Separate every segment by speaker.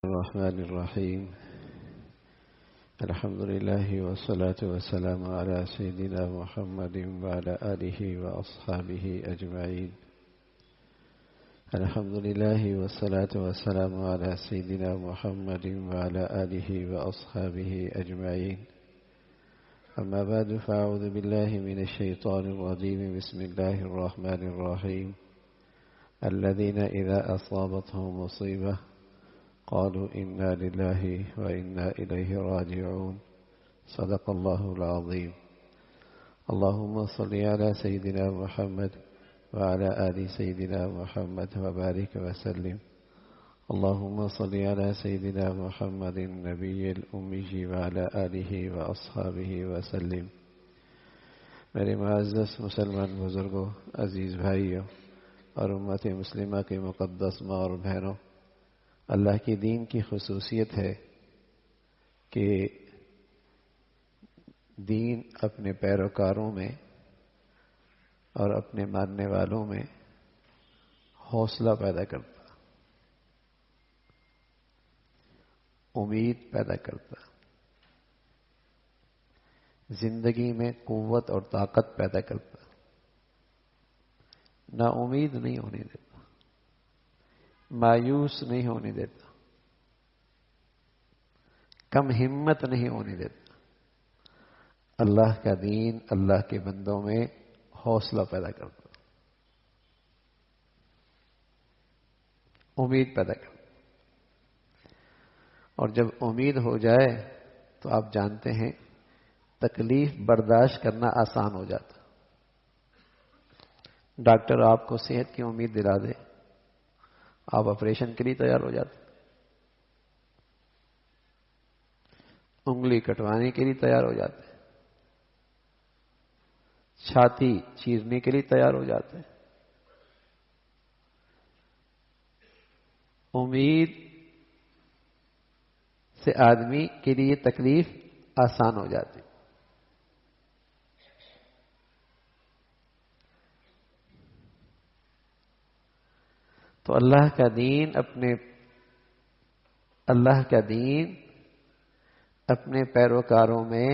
Speaker 1: الرحمن الرحيم. الحمد لله والصلاة والسلام على سيدنا محمد وعلى آله وأصحابه أجمعين. الحمد لله والصلاة والسلام على سيدنا محمد وعلى آله وأصحابه أجمعين. أما بعد، فأعوذ بالله من الشيطان الرجيم. بسم الله الرحمن الرحيم. الذين إذا أصابتهم مصيبة قالوا إنا لله وإنا إليه راجعون. صدق الله العظيم. اللهم صل على سيدنا محمد وعلى آل سيدنا محمد وبارك وسلم. اللهم صل على سيدنا محمد النبي الأمي وعلى آله وأصحابه وسلم. میرے معزز مسلمان بزرگوں، عزیز بھائیوں اور امت مسلمہ کے مقدس ماں اور بہنوں، اللہ کی دین کی خصوصیت ہے کہ دین اپنے پیروکاروں میں اور اپنے ماننے والوں میں حوصلہ پیدا کرتا، امید پیدا کرتا، زندگی میں قوت اور طاقت پیدا کرتا، نا امید نہیں ہونے دیتا، مایوس نہیں ہونے دیتا، کم ہمت نہیں ہونے دیتا۔ اللہ کا دین اللہ کے بندوں میں حوصلہ پیدا کرتا، امید پیدا کرتا، اور جب امید ہو جائے تو آپ جانتے ہیں تکلیف برداشت کرنا آسان ہو جاتا۔ ڈاکٹر آپ کو صحت کی امید دلا دے، آپ آپریشن کے لیے تیار ہو جاتے، انگلی کٹوانے کے لیے تیار ہو جاتے، چھاتی چیرنے کے لیے تیار ہو جاتے۔ امید سے آدمی کے لیے تکلیف آسان ہو جاتی۔ تو اللہ کا دین اپنے پیروکاروں میں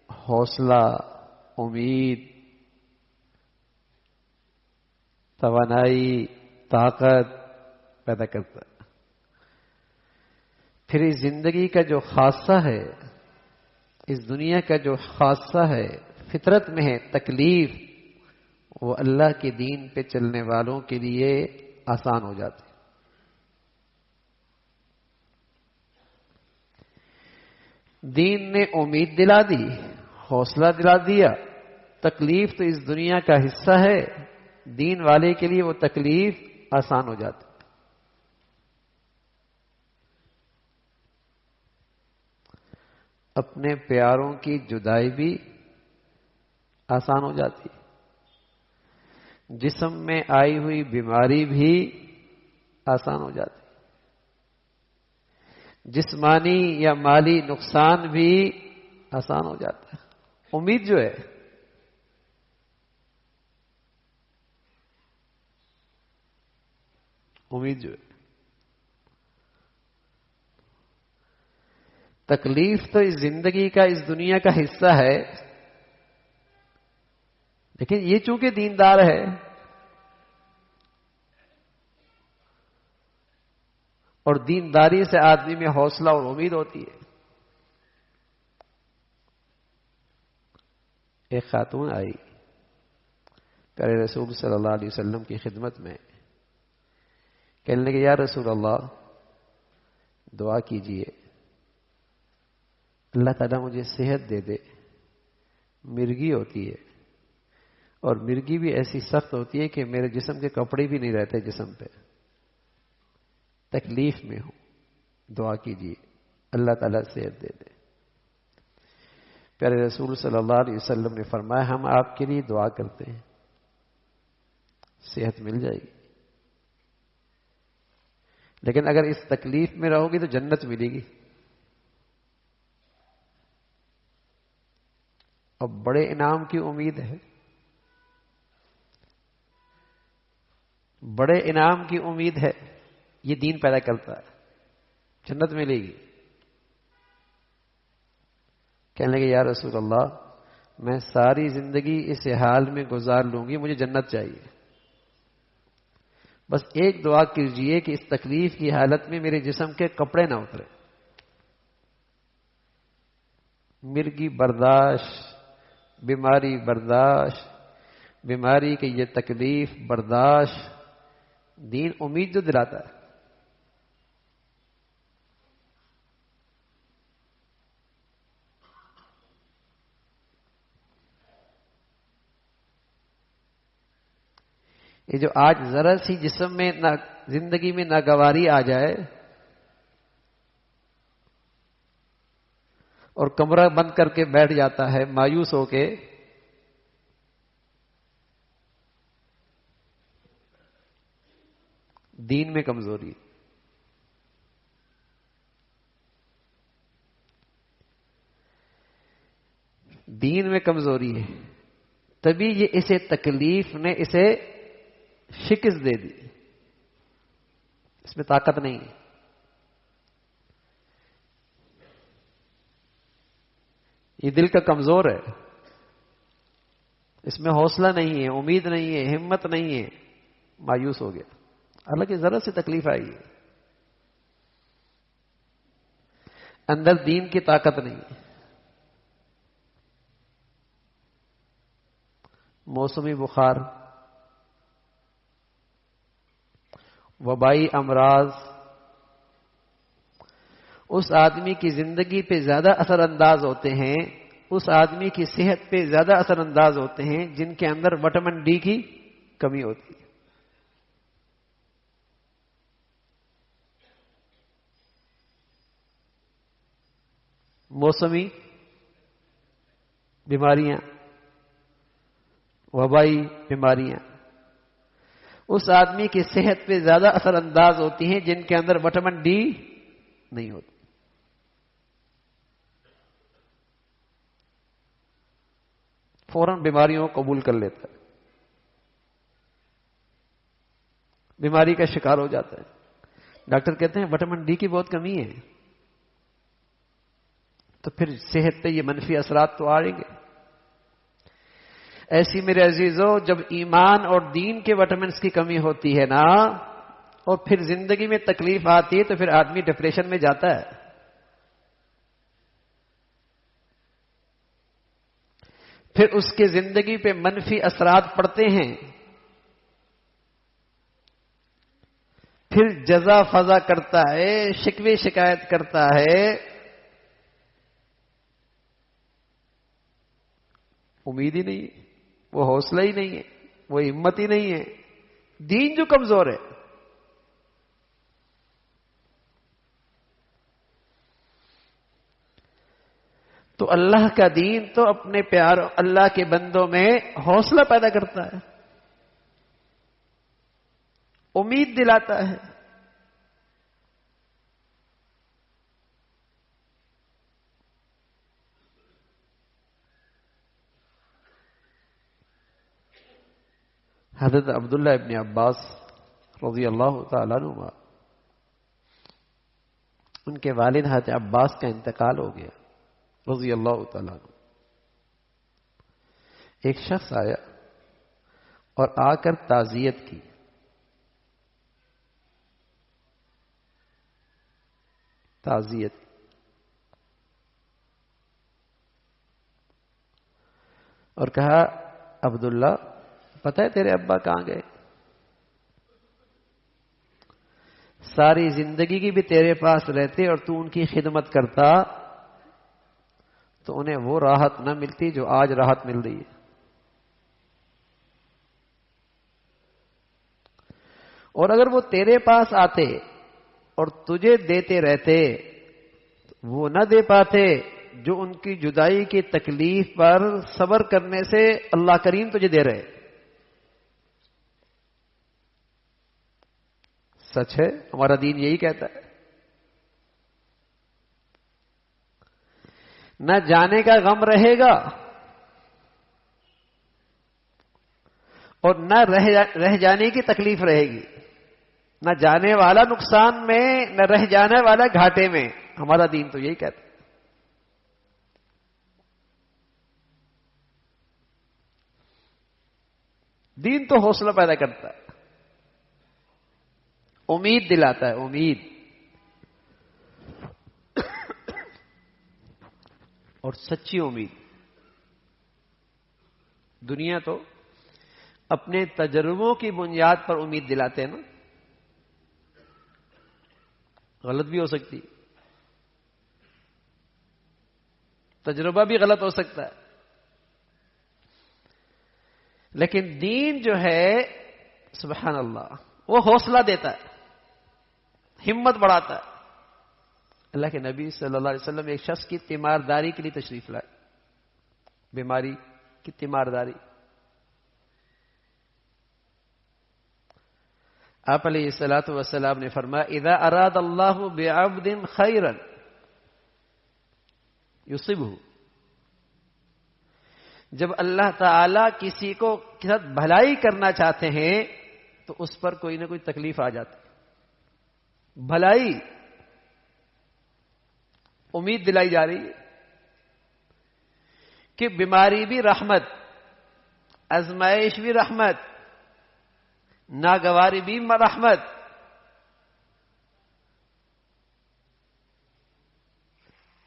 Speaker 1: حوصلہ، امید، توانائی، طاقت پیدا کرتا ہے۔ پھر اس زندگی کا جو خاصہ ہے، اس دنیا کا جو خاصہ ہے، فطرت میں ہے تکلیف، وہ اللہ کے دین پہ چلنے والوں کے لیے آسان ہو جاتی۔ دین نے امید دلا دی، حوصلہ دلا دیا۔ تکلیف تو اس دنیا کا حصہ ہے، دین والے کے لیے وہ تکلیف آسان ہو جاتی۔ اپنے پیاروں کی جدائی بھی آسان ہو جاتی، جسم میں آئی ہوئی بیماری بھی آسان ہو جاتی، جسمانی یا مالی نقصان بھی آسان ہو جاتا ہے۔ امید جو ہے، تکلیف تو اس زندگی کا، اس دنیا کا حصہ ہے، لیکن یہ چونکہ دیندار ہے، اور دینداری سے آدمی میں حوصلہ اور امید ہوتی ہے۔ ایک خاتون آئی پیارے رسول صلی اللہ علیہ وسلم کی خدمت میں، کہنے لگے یا رسول اللہ دعا کیجئے، اللہ تعالیٰ مجھے صحت دے دے، مرگی ہوتی ہے، اور مرگی بھی ایسی سخت ہوتی ہے کہ میرے جسم کے کپڑے بھی نہیں رہتے جسم پہ، تکلیف میں ہوں، دعا کیجئے اللہ تعالیٰ صحت دے دے۔ پیارے رسول صلی اللہ علیہ وسلم نے فرمایا ہم آپ کے لیے دعا کرتے ہیں، صحت مل جائے گی، لیکن اگر اس تکلیف میں رہو گی تو جنت ملے گی۔ اور بڑے انعام کی امید ہے، بڑے انعام کی امید ہے، یہ دین پیدا کرتا ہے۔ جنت ملے گی. کہنے لگے یا رسول اللہ میں ساری زندگی اس حال میں گزار لوں گی، مجھے جنت چاہیے، بس ایک دعا کیجئے کہ اس تکلیف کی حالت میں میرے جسم کے کپڑے نہ اترے. مرگی برداشت، بیماری برداشت، بیماری کی یہ تکلیف برداشت. دین امید جو دلاتا ہے. یہ جو آج ذرا سی جسم میں زندگی میں ناگواری آ جائے اور کمرہ بند کر کے بیٹھ جاتا ہے مایوس ہو کے، دین میں کمزوری. دین میں کمزوری ہے، تبھی یہ اسے تکلیف نے اسے شکست دے دی. اس میں طاقت نہیں ہے. یہ دل کا کمزور ہے، اس میں حوصلہ نہیں ہے، امید نہیں ہے، ہمت نہیں ہے، مایوس ہو گیا. حالانکہ ذرا سی تکلیف آئی ہے، اندر دین کی طاقت نہیں ہے. موسمی بخار، وبائی امراض اس آدمی کی زندگی پہ زیادہ اثر انداز ہوتے ہیں، اس آدمی کی صحت پہ زیادہ اثر انداز ہوتے ہیں جن کے اندر وٹامن ڈی کی کمی ہوتی ہے. موسمی بیماریاں، وبائی بیماریاں اس آدمی کی صحت پہ زیادہ اثر انداز ہوتی ہیں جن کے اندر وٹامن ڈی نہیں ہوتی. فوراً بیماریوں کو قبول کر لیتا ہے، بیماری کا شکار ہو جاتا ہے. ڈاکٹر کہتے ہیں وٹامن ڈی کی بہت کمی ہے، تو پھر صحت پہ یہ منفی اثرات تو آئیں گے. ایسی میرے عزیزو جب ایمان اور دین کے وٹامنس کی کمی ہوتی ہے نا، اور پھر زندگی میں تکلیف آتی ہے تو پھر آدمی ڈپریشن میں جاتا ہے. پھر اس کے زندگی پہ منفی اثرات پڑتے ہیں، پھر جزا فضا کرتا ہے، شکوے شکایت کرتا ہے. امید ہی نہیں ہے، وہ حوصلہ ہی نہیں ہے، وہ ہمت ہی نہیں ہے. دین جو کمزور ہے. تو اللہ کا دین تو اپنے پیاروں اللہ کے بندوں میں حوصلہ پیدا کرتا ہے، امید دلاتا ہے. حضرت عبداللہ ابن عباس رضی اللہ تعالیٰ عنہ، ان کے والد حضرت عباس کا انتقال ہو گیا رضی اللہ تعالیٰ عنہ. ایک شخص آیا اور آ کر تعزیت کی. تعزیت اور کہا عبداللہ پتہ ہے تیرے ابا کہاں گئے؟ ساری زندگی کی بھی تیرے پاس رہتے اور تو ان کی خدمت کرتا تو انہیں وہ راحت نہ ملتی جو آج راحت مل رہی ہے. اور اگر وہ تیرے پاس آتے اور تجھے دیتے رہتے وہ نہ دے پاتے جو ان کی جدائی کی تکلیف پر صبر کرنے سے اللہ کریم تجھے دے رہے. سچ ہے، ہمارا دین یہی کہتا ہے. نہ جانے کا غم رہے گا اور نہ رہ جانے کی تکلیف رہے گی.
Speaker 2: نہ جانے والا نقصان میں، نہ رہ جانے والا گھاٹے میں. ہمارا دین تو یہی کہتا ہے. دین تو حوصلہ پیدا کرتا ہے، امید دلاتا ہے، امید. اور سچی امید. دنیا تو اپنے تجربوں کی بنیاد پر امید دلاتے ہیں نا. غلط بھی ہو سکتی، تجربہ بھی غلط ہو سکتا ہے، لیکن دین جو ہے سبحان اللہ وہ حوصلہ دیتا ہے، ہمت بڑھاتا ہے. اللہ کے نبی صلی اللہ علیہ وسلم ایک شخص کی تیمارداری کے لیے تشریف لائے، بیماری کی تیمارداری. آپ علیہ الصلوۃ والسلام نے فرمایا اذا اراد اللہ بعبد خیرا یصبہ. جب اللہ تعالی کسی کو کے ساتھ بھلائی کرنا چاہتے ہیں تو اس پر کوئی نہ کوئی تکلیف آ جاتی. بھلائی، امید دلائی جا رہی ہے کہ بیماری بھی رحمت، آزمائش بھی رحمت، ناگواری بھی رحمت.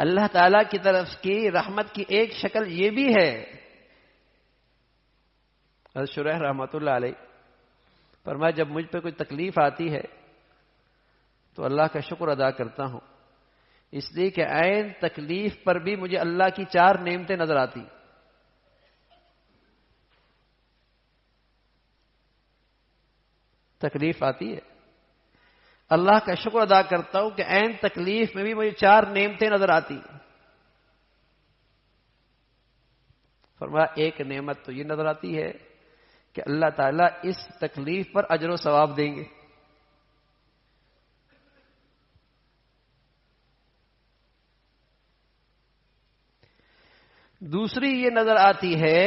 Speaker 2: اللہ تعالی کی طرف کی رحمت کی ایک شکل یہ بھی ہے. حضرت شریح رحمۃ اللہ علیہ فرمایا جب مجھ پہ کوئی تکلیف آتی ہے تو اللہ کا شکر ادا کرتا ہوں، اس لیے کہ عین تکلیف پر بھی مجھے اللہ کی 4 نعمتیں نظر آتی. تکلیف آتی ہے، اللہ کا شکر ادا کرتا ہوں کہ عین تکلیف میں بھی مجھے 4 نعمتیں نظر آتی. فرمایا ایک نعمت تو یہ نظر آتی ہے کہ اللہ تعالیٰ اس تکلیف پر اجر و ثواب دیں گے. دوسری یہ نظر آتی ہے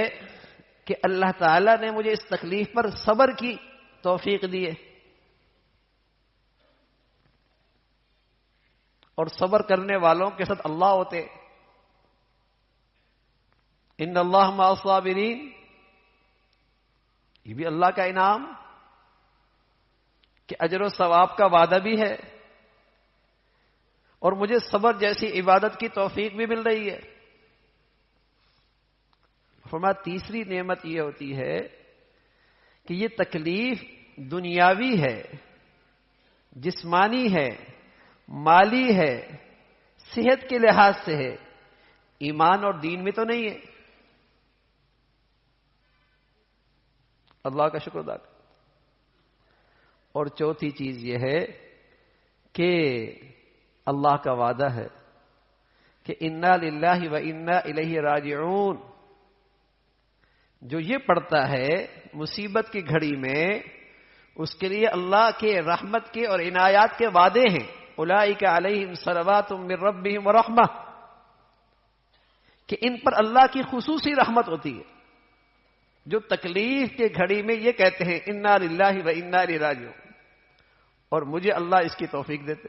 Speaker 2: کہ اللہ تعالیٰ نے مجھے اس تکلیف پر صبر کی توفیق دی ہے، اور صبر کرنے والوں کے ساتھ اللہ ہوتے. ان اللہ مع الصابرین، یہ بھی اللہ کا انعام کہ اجر و ثواب کا وعدہ بھی ہے، اور مجھے صبر جیسی عبادت کی توفیق بھی مل رہی ہے. فرمایا تیسری نعمت یہ ہوتی ہے کہ یہ تکلیف دنیاوی ہے، جسمانی ہے، مالی ہے، صحت کے لحاظ سے ہے، ایمان اور دین میں تو نہیں ہے. اللہ کا شکر ادا کریں. اور چوتھی چیز یہ ہے کہ اللہ کا وعدہ ہے کہ انا للہ و انا الیہ راجعون. جو یہ پڑھتا ہے مصیبت کی گھڑی میں اس کے لیے اللہ کے رحمت کے اور عنایات کے وعدے ہیں. اولئک علیہم صلوات من ربہم ورحمہ، کہ ان پر اللہ کی خصوصی رحمت ہوتی ہے. جو تکلیف کے گھڑی میں یہ کہتے ہیں انا للہ و انا الیہ راجعون، اور مجھے اللہ اس کی توفیق دیتے.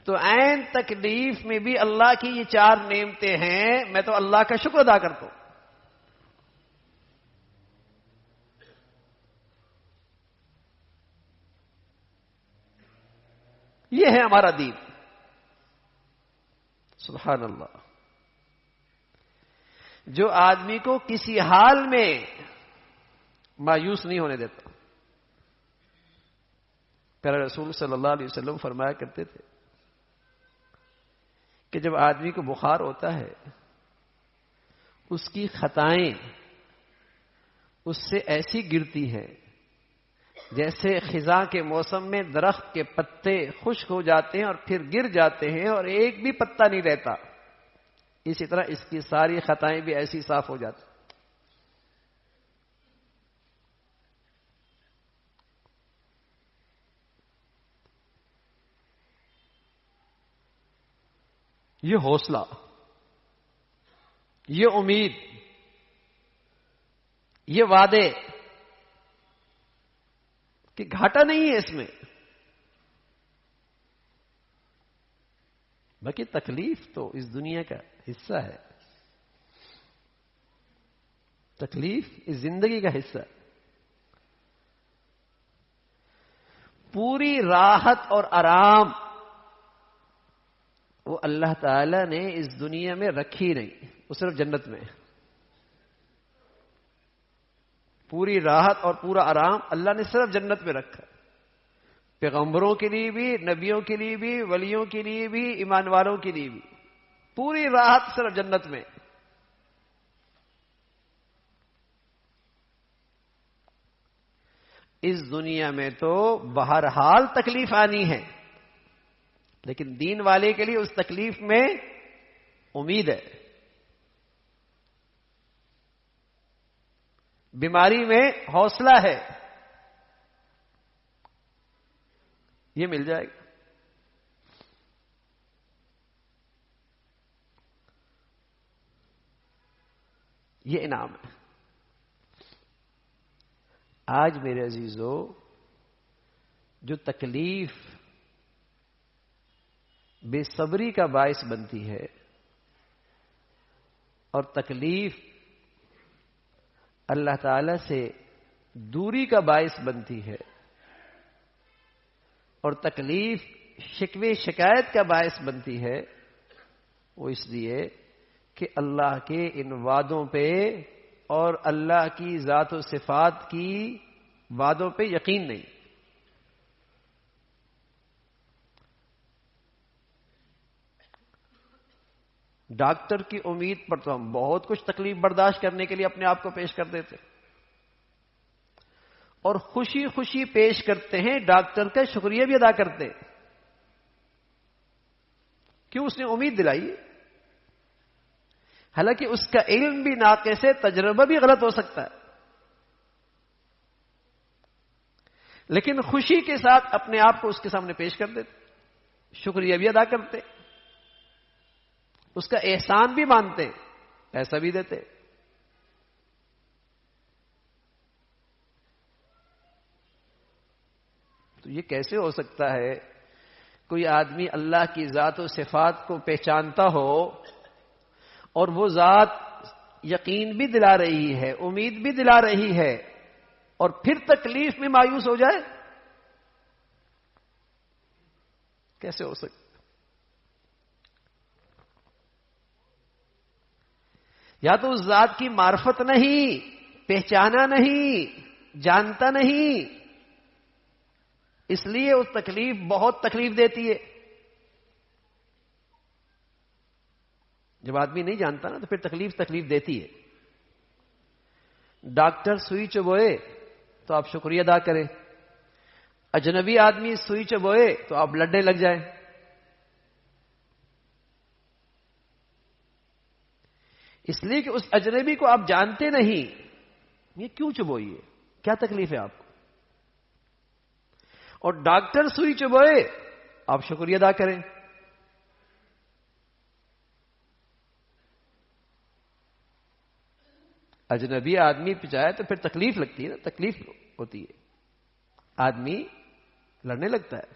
Speaker 2: تو عین تکلیف میں بھی اللہ کی یہ 4 نعمتیں ہیں، میں تو اللہ کا شکر ادا کرتا ہوں. یہ ہے ہمارا دین. سبحان اللہ. جو آدمی کو کسی حال میں مایوس نہیں ہونے دیتا. پیارے رسول صلی اللہ علیہ وسلم فرمایا کرتے تھے کہ جب آدمی کو بخار ہوتا ہے اس کی خطائیں اس سے ایسی گرتی ہیں جیسے خزاں کے موسم میں درخت کے پتے خشک ہو جاتے ہیں اور پھر گر جاتے ہیں اور ایک بھی پتا نہیں رہتا. اسی طرح اس کی ساری خطائیں بھی ایسی صاف ہو جاتی. یہ حوصلہ، یہ امید، یہ وعدے کہ گھاٹا نہیں ہے اس میں، باقی تکلیف تو اس دنیا کا حصہ ہے، تکلیف اس زندگی کا حصہ ہے۔ پوری راحت اور آرام وہ اللہ تعالی نے اس دنیا میں رکھی نہیں، وہ صرف جنت میں۔ پوری راحت اور پورا آرام اللہ نے صرف جنت میں رکھا، پیغمبروں کے لیے بھی، نبیوں کے لیے بھی، ولیوں کے لیے بھی، ایمان والوں کے لیے بھی، پوری راحت صرف جنت میں۔ اس دنیا میں تو بہرحال تکلیف آنی ہے، لیکن دین والے کے لیے اس تکلیف میں امید ہے، بیماری میں حوصلہ ہے، یہ مل جائے گا۔ یہ انعام ہے۔ آج میرے عزیزو، جو تکلیف بے صبری کا باعث بنتی ہے اور تکلیف اللہ تعالی سے دوری کا باعث بنتی ہے اور تکلیف شکوے شکایت کا باعث بنتی ہے، وہ اس لیے کہ اللہ کے ان وعدوں پہ اور اللہ کی ذات و صفات کی وعدوں پہ یقین نہیں۔ ڈاکٹر کی امید پر تو ہم بہت کچھ تکلیف برداشت کرنے کے لیے اپنے آپ کو پیش کر دیتے اور خوشی خوشی پیش کرتے ہیں، ڈاکٹر کا شکریہ بھی ادا کرتے ہیں، کیوں؟ اس نے امید دلائی، حالانکہ اس کا علم بھی ناقص ہے، تجربہ بھی غلط ہو سکتا ہے، لیکن خوشی کے ساتھ اپنے آپ کو اس کے سامنے پیش کر دیتے، شکریہ بھی ادا کرتے، اس کا احسان بھی مانتے، پیسہ بھی دیتے۔ تو یہ کیسے ہو سکتا ہے کوئی آدمی اللہ کی ذات و صفات کو پہچانتا ہو اور وہ ذات یقین بھی دلا رہی ہے، امید بھی دلا رہی ہے، اور پھر تکلیف میں مایوس ہو جائے؟ کیسے ہو سکتا؟ یا تو اس ذات کی معرفت نہیں، پہچانا نہیں، جانتا نہیں، اس لیے اس تکلیف بہت تکلیف دیتی ہے۔ جب آدمی نہیں جانتا نا تو پھر تکلیف دیتی ہے۔ ڈاکٹر سوئی چبوئے تو آپ شکریہ ادا کریں، اجنبی آدمی سوئی چبوئے تو آپ لڑنے لگ جائیں۔ اس لیے کہ اس اجنبی کو آپ جانتے نہیں، یہ کیوں چبوئی ہے، کیا تکلیف ہے آپ کو، اور ڈاکٹر سوئی چبوئے آپ شکریہ ادا کریں۔ اجنبی آدمی پچائے تو پھر تکلیف لگتی ہے نا، تکلیف ہوتی ہے، آدمی لڑنے لگتا ہے۔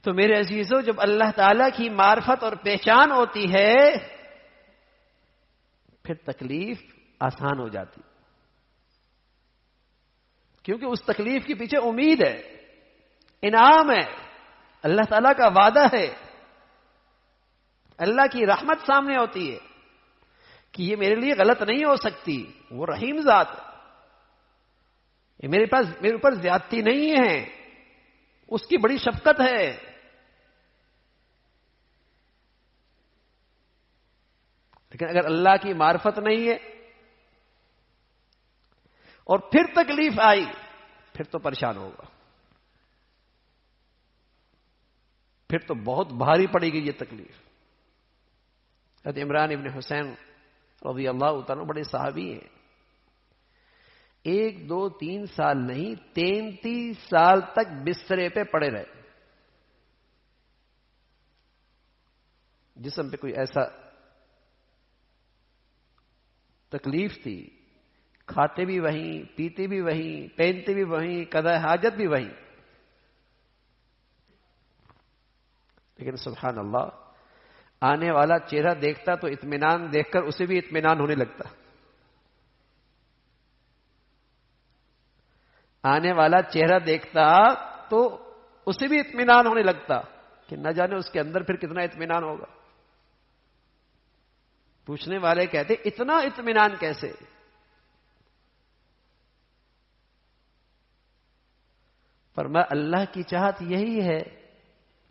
Speaker 2: تو میرے عزیزوں، جب اللہ تعالی کی معرفت اور پہچان ہوتی ہے پھر تکلیف آسان ہو جاتی، کیونکہ اس تکلیف کے پیچھے امید ہے، انعام ہے، اللہ تعالیٰ کا وعدہ ہے، اللہ کی رحمت سامنے ہوتی ہے کہ یہ میرے لیے غلط نہیں ہو سکتی، وہ رحیم ذات ہے، یہ میرے اوپر زیادتی نہیں ہے، اس کی بڑی شفقت ہے۔ لیکن اگر اللہ کی معرفت نہیں ہے اور پھر تکلیف آئی پھر تو پریشان ہوگا، پھر تو بہت بھاری پڑے گی یہ تکلیف۔ حضرت عمران ابن حسین رضی اللہ تعالیٰ بڑے صحابی ہیں، 1 2 3 سال نہیں 33 سال تک بسترے پہ پڑے رہے، جسم پہ کوئی ایسا تکلیف تھی، کھاتے بھی وہیں، پیتے بھی وہیں، پہنتے بھی وہیں، قضاء حاجت بھی وہیں. لیکن سبحان اللہ، آنے والا چہرہ دیکھتا تو اطمینان دیکھ کر اسے بھی اطمینان ہونے لگتا. آنے والا چہرہ دیکھتا تو اسے بھی اطمینان ہونے لگتا کہ نہ جانے اس کے اندر پھر کتنا اطمینان ہوگا. پوچھنے والے کہتے اتنا اطمینان کیسے؟ فرمایا اللہ کی چاہت یہی ہے،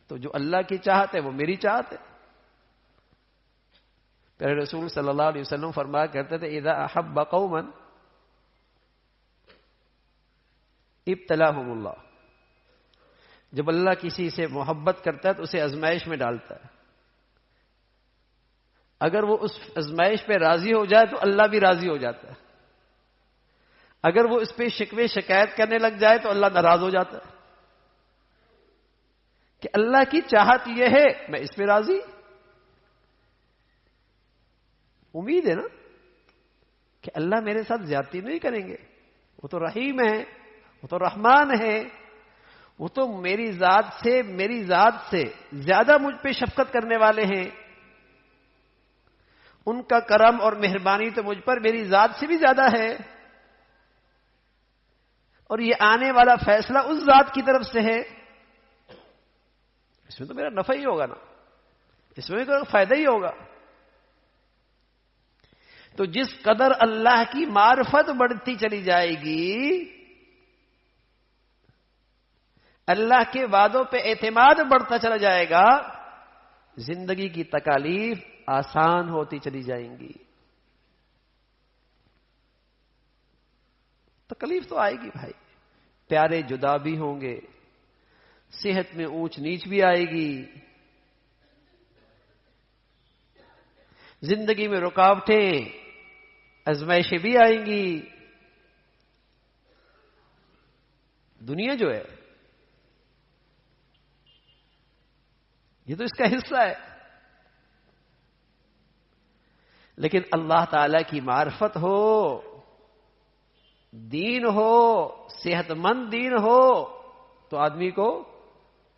Speaker 2: تو جو اللہ کی چاہت ہے وہ میری چاہت ہے. پیارے رسول صلی اللہ علیہ وسلم فرمایا کرتے تھے اذا احب قوما ابتلاهم اللہ. جب اللہ کسی سے محبت کرتا ہے تو اسے آزمائش میں ڈالتا ہے. اگر وہ اس آزمائش پہ راضی ہو جائے تو اللہ بھی راضی ہو جاتا ہے. اگر وہ اس پہ شکوے شکایت کرنے لگ جائے تو اللہ ناراض ہو جاتا ہے کہ اللہ کی چاہت یہ ہے، میں اس پہ راضی. امید ہے نا کہ اللہ میرے ساتھ زیادتی نہیں کریں گے. وہ تو رحیم ہے، وہ تو رحمان ہے، وہ تو میری ذات سے زیادہ مجھ پہ شفقت کرنے والے ہیں. ان کا کرم اور مہربانی تو مجھ پر میری ذات سے بھی زیادہ ہے. اور یہ آنے والا فیصلہ اس ذات کی طرف سے ہے. اس میں تو میرا نفع ہی ہوگا نا، اس میں تو فائدہ ہی ہوگا. تو جس قدر اللہ کی معرفت بڑھتی چلی جائے گی، اللہ کے وعدوں پہ اعتماد بڑھتا چلا جائے گا، زندگی کی تکالیف آسان ہوتی چلی جائیں گی. تکلیف تو آئے گی بھائی، پیارے جدا بھی ہوں گے، صحت میں اونچ نیچ بھی آئے گی، زندگی میں رکاوٹیں آزمائشیں بھی آئیں گی. دنیا جو ہے یہ تو اس کا حصہ ہے. لیکن اللہ تعالی کی معرفت ہو، دین ہو، صحت مند دین ہو تو آدمی کو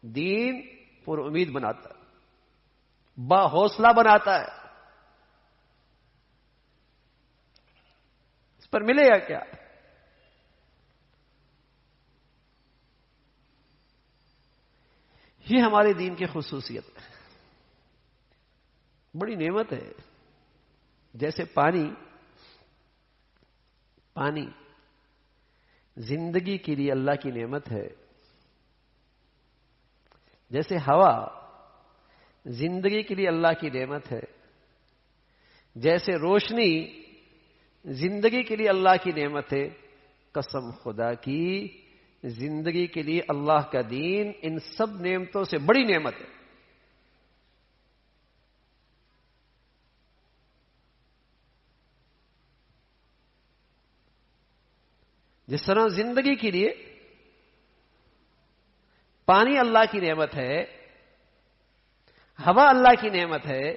Speaker 2: دین پر امید بناتا ہے، با حوصلہ بناتا ہے. اس پر ملے گا کیا؟ یہ ہمارے دین کی خصوصیت ہے، بڑی نعمت ہے. جیسے پانی زندگی کے لیے اللہ کی نعمت ہے، جیسے ہوا زندگی کے لیے اللہ کی نعمت ہے، جیسے روشنی زندگی کے لیے اللہ کی نعمت ہے. قسم خدا کی زندگی کے لیے اللہ کا دین ان سب نعمتوں سے بڑی نعمت ہے. جس طرح زندگی کے لیے پانی اللہ کی نعمت ہے، ہوا اللہ کی نعمت ہے،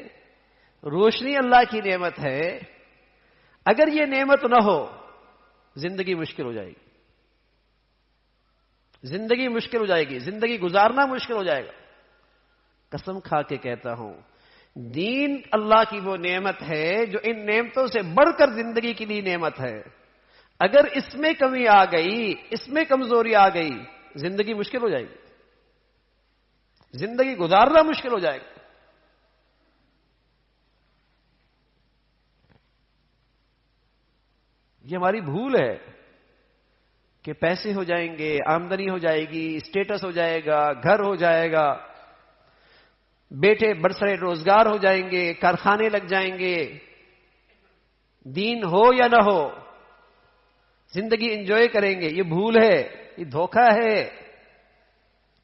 Speaker 2: روشنی اللہ کی نعمت ہے. اگر یہ نعمت نہ ہو زندگی مشکل ہو جائے گی، زندگی مشکل ہو جائے گی، زندگی گزارنا مشکل ہو جائے گا. قسم کھا کے کہتا ہوں، دین اللہ کی وہ نعمت ہے جو ان نعمتوں سے بڑھ کر زندگی کے لیے نعمت ہے. اگر اس میں کمی آ گئی، اس میں کمزوری آ گئی، زندگی مشکل ہو جائے گی، زندگی گزارنا مشکل ہو جائے گا. یہ ہماری بھول ہے کہ پیسے ہو جائیں گے، آمدنی ہو جائے گی، اسٹیٹس ہو جائے گا، گھر ہو جائے گا، بیٹے برسرے روزگار ہو جائیں گے، کارخانے لگ جائیں گے. دین ہو یا نہ ہو زندگی انجوائے کریں گے. یہ بھول ہے، یہ دھوکہ ہے.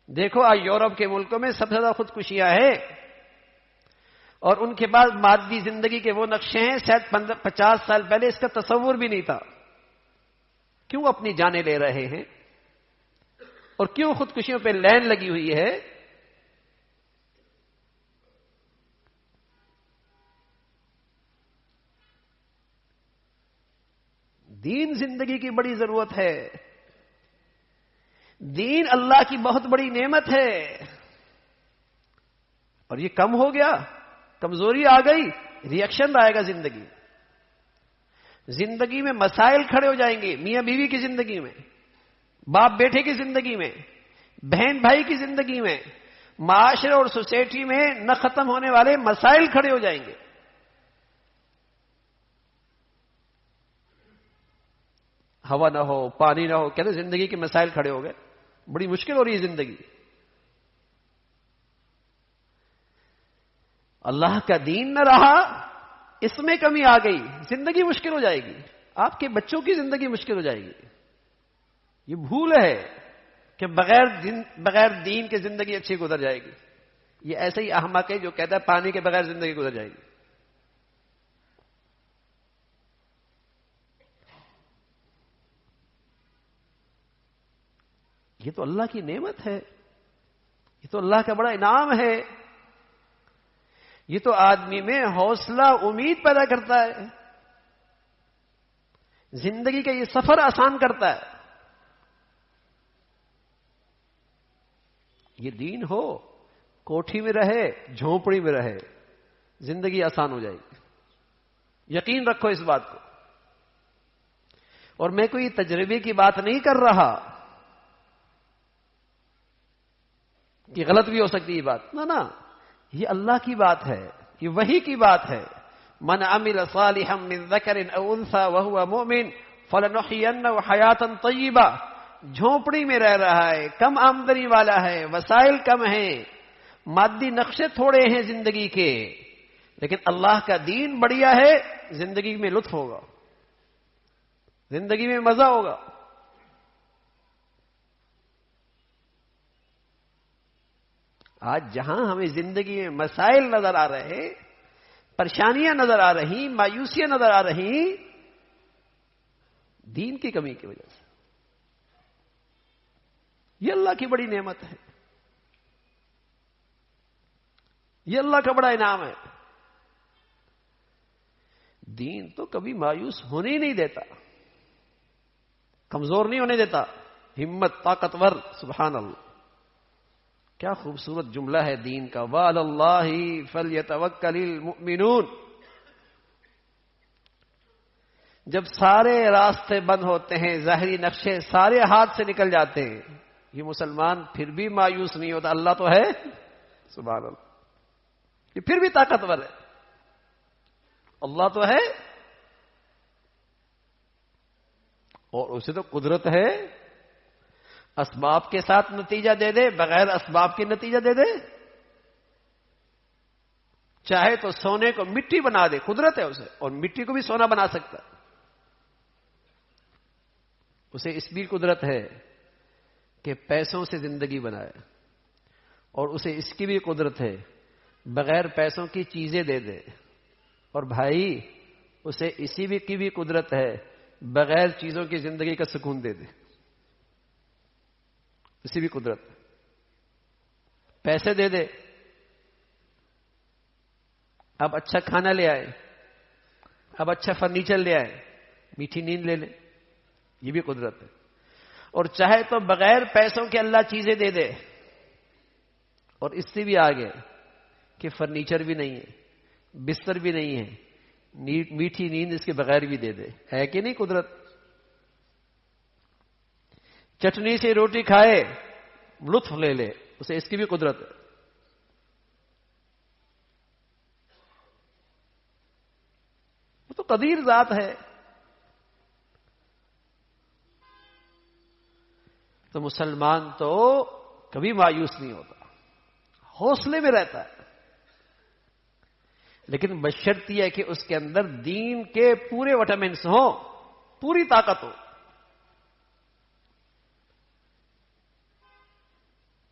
Speaker 2: دیکھو آج یورپ کے ملکوں میں سب سے زیادہ خودکشیاں ہیں، اور ان کے پاس مادی زندگی کے وہ نقشے ہیں شاید 50 سال پہلے اس کا تصور بھی نہیں تھا. کیوں اپنی جانیں لے رہے ہیں اور کیوں خودکشیوں پہ لین لگی ہوئی ہے؟ دین زندگی کی بڑی ضرورت ہے. دین اللہ کی بہت بڑی نعمت ہے. اور یہ کم ہو گیا، کمزوری آ گئی، ریئیکشن آئے گا زندگی. زندگی میں مسائل کھڑے ہو جائیں گے، میاں بیوی کی زندگی میں، باپ بیٹے کی زندگی میں، بہن بھائی کی زندگی میں، معاشرے اور سوسائٹی میں نہ ختم ہونے والے مسائل کھڑے ہو جائیں گے. ہوا نہ ہو، پانی نہ ہو، کہتے زندگی کے مسائل کھڑے ہو گئے، بڑی مشکل ہو رہی ہے زندگی. اللہ کا دین نہ رہا، اس میں کمی آ گئی، زندگی مشکل ہو جائے گی. آپ کے بچوں کی زندگی مشکل ہو جائے گی. یہ بھول ہے کہ بغیر دین کے زندگی اچھی گزر جائے گی. یہ ایسے ہی احمق ہے جو کہتا ہے پانی کے بغیر زندگی گزر جائے گی. یہ تو اللہ کی نعمت ہے، یہ تو اللہ کا بڑا انعام ہے. یہ تو آدمی میں حوصلہ امید پیدا کرتا ہے، زندگی کا یہ سفر آسان کرتا ہے. یہ دین ہو، کوٹھی میں رہے جھونپڑی میں رہے، زندگی آسان ہو جائے گی. یقین رکھو اس بات کو. اور میں کوئی تجربے کی بات نہیں کر رہا کہ غلط بھی ہو سکتی ہے یہ بات، نہ، یہ اللہ کی بات ہے، یہ وحی کی بات ہے. من عمل صالحا من ذکر او انثى وهو مؤمن فلنحيينه حیاتا طیبہ. جھونپڑی میں رہ رہا ہے، کم آمدنی والا ہے، وسائل کم ہیں، مادی نقشے تھوڑے ہیں زندگی کے، لیکن اللہ کا دین بڑھیا ہے، زندگی میں لطف ہوگا، زندگی میں مزہ ہوگا. آج جہاں ہمیں زندگی میں مسائل نظر آ رہے ہیں، پریشانیاں نظر آ رہی، مایوسیاں نظر آ رہی، دین کی کمی کی وجہ سے. یہ اللہ کی بڑی نعمت ہے، یہ اللہ کا بڑا انعام ہے. دین تو کبھی مایوس ہونے ہی نہیں دیتا، کمزور نہیں ہونے دیتا، ہمت طاقتور. سبحان اللہ، کیا خوبصورت جملہ ہے دین کا. وعلی اللہ فلیتوکل المؤمنون. جب سارے راستے بند ہوتے ہیں، ظاہری نقشے سارے ہاتھ سے نکل جاتے ہیں، یہ مسلمان پھر بھی مایوس نہیں ہوتا. اللہ تو ہے، سبحان اللہ، یہ پھر بھی طاقتور ہے. اللہ تو ہے اور اسے تو قدرت ہے، اسباب کے ساتھ نتیجہ دے دے، بغیر اسباب کے نتیجہ دے دے. چاہے تو سونے کو مٹی بنا دے، قدرت ہے اسے، اور مٹی کو بھی سونا بنا سکتا ہے. اسے اس بھی قدرت ہے کہ پیسوں سے زندگی بنائے، اور اسے اس کی بھی قدرت ہے بغیر پیسوں کی چیزیں دے دے. اور بھائی اسے اسی بھی کی بھی قدرت ہے بغیر چیزوں کی زندگی کا سکون دے دے. اسی بھی قدرت، پیسے دے دے، اب اچھا کھانا لے آئے، اب اچھا فرنیچر لے آئے، میٹھی نیند لے لے، یہ بھی قدرت ہے. اور چاہے تو بغیر پیسوں کے اللہ چیزیں دے دے، اور اس سے بھی آگے کہ فرنیچر بھی نہیں ہے، بستر بھی نہیں ہے، میٹھی نیند اس کے بغیر بھی دے دے. ہے کہ نہیں قدرت؟ چٹنی سے روٹی کھائے لطف لے لے، اسے اس کی بھی قدرت ہے. وہ تو قدیر ذات ہے. تو مسلمان تو کبھی مایوس نہیں ہوتا، حوصلے میں رہتا ہے، لیکن بشرط یہ ہے کہ اس کے اندر دین کے پورے وٹامنس ہوں، پوری طاقت ہو.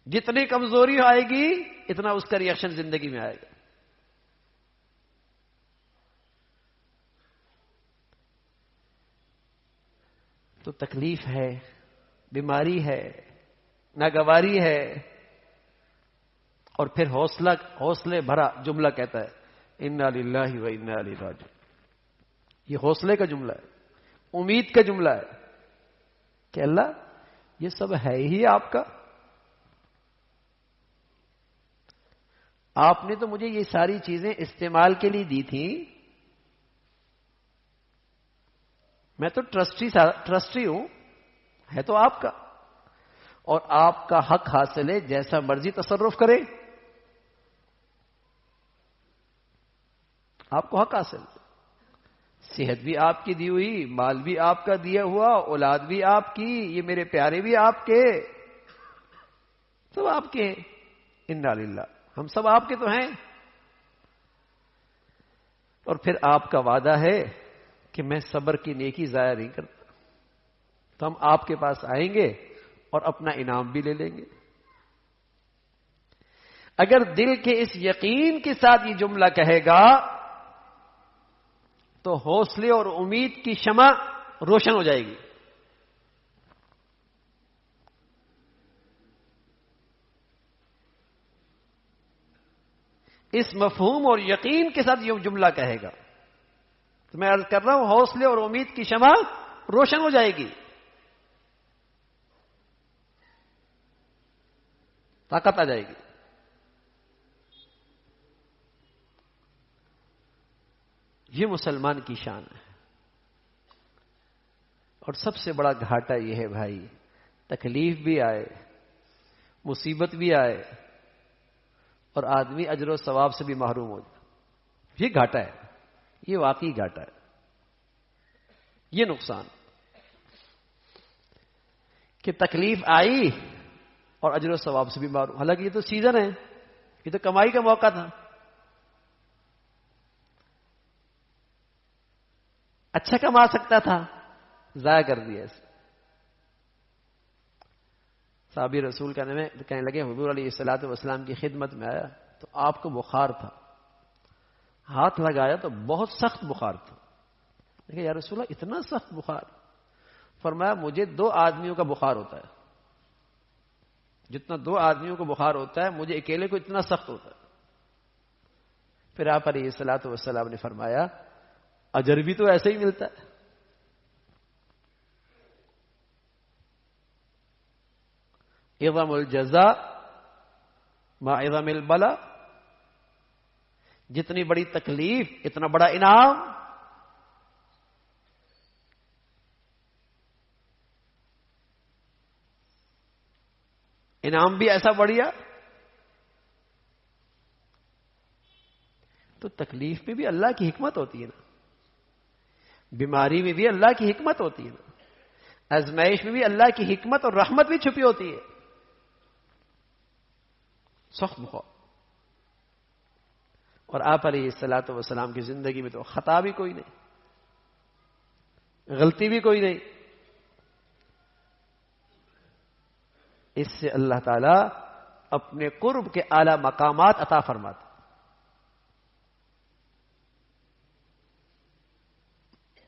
Speaker 2: جتنی کمزوری آئے گی اتنا اس کا ریئیکشن زندگی میں آئے گا. تو تکلیف ہے، بیماری ہے، ناگواری ہے، اور پھر حوصلے بھرا جملہ کہتا ہے انا للہ و انا الیہ راجعون. یہ حوصلے کا جملہ ہے. امید کا جملہ ہے کہ اللہ یہ سب ہے ہی آپ کا. آپ نے تو مجھے یہ ساری چیزیں استعمال کے لیے دی تھیں. میں تو ٹرسٹی ہوں, ہے تو آپ کا, اور آپ کا حق حاصل ہے, جیسا مرضی تصرف کرے. آپ کو حق حاصل, صحت بھی آپ کی دی ہوئی, مال بھی آپ کا دیا ہوا, اولاد بھی آپ کی, یہ میرے پیارے بھی آپ کے, سب آپ کے. انا للہ, ہم سب آپ کے تو ہیں. اور پھر آپ کا وعدہ ہے کہ میں صبر کی نیکی ضائع نہیں کرتا, تو ہم آپ کے پاس آئیں گے اور اپنا انعام بھی لے لیں گے. اگر دل کے اس یقین کے ساتھ یہ جملہ کہے گا تو حوصلے اور امید کی شمع روشن ہو جائے گی. اس مفہوم اور یقین کے ساتھ یہ جملہ کہے گا تو میں عرض کر رہا ہوں, حوصلے اور امید کی شمع روشن ہو جائے گی, طاقت آ جائے گی. یہ مسلمان کی شان ہے. اور سب سے بڑا گھاٹا یہ ہے بھائی, تکلیف بھی آئے, مصیبت بھی آئے, اور آدمی اجر و ثواب سے بھی محروم ہو جائے. یہ گھاٹا ہے, یہ واقعی گھاٹا ہے, یہ نقصان کہ تکلیف آئی اور اجر و ثواب سے بھی محروم. حالانکہ یہ تو سیزن ہے, یہ تو کمائی کا موقع تھا, اچھا کما سکتا تھا, ضائع کر دیا اسے. صحابی رسول کہنے لگے حضور علیہ الصلوۃ والسلام کی خدمت میں آیا تو آپ کو بخار تھا, ہاتھ لگایا تو بہت سخت بخار تھا. کہ یا رسول اللہ اتنا سخت بخار؟ فرمایا مجھے 2 آدمیوں کا بخار ہوتا ہے, جتنا 2 آدمیوں کو بخار ہوتا ہے مجھے اکیلے کو اتنا سخت ہوتا ہے. پھر آپ علیہ الصلوۃ والسلام نے فرمایا اجر بھی تو ایسے ہی ملتا ہے. اعظم الجزاء ما اعظم البلاء, جتنی بڑی تکلیف اتنا بڑا انعام. انعام بھی ایسا بڑھیا. تو تکلیف میں بھی اللہ کی حکمت ہوتی ہے نا, بیماری میں بھی اللہ کی حکمت ہوتی ہے نا, آزمائش میں بھی اللہ کی حکمت اور رحمت بھی چھپی ہوتی ہے. سخت بخار, اور آپ علیہ الصلوۃ والسلام کی زندگی میں تو خطا بھی کوئی نہیں, غلطی بھی کوئی نہیں. اس سے اللہ تعالی اپنے قرب کے اعلی مقامات عطا فرماتا.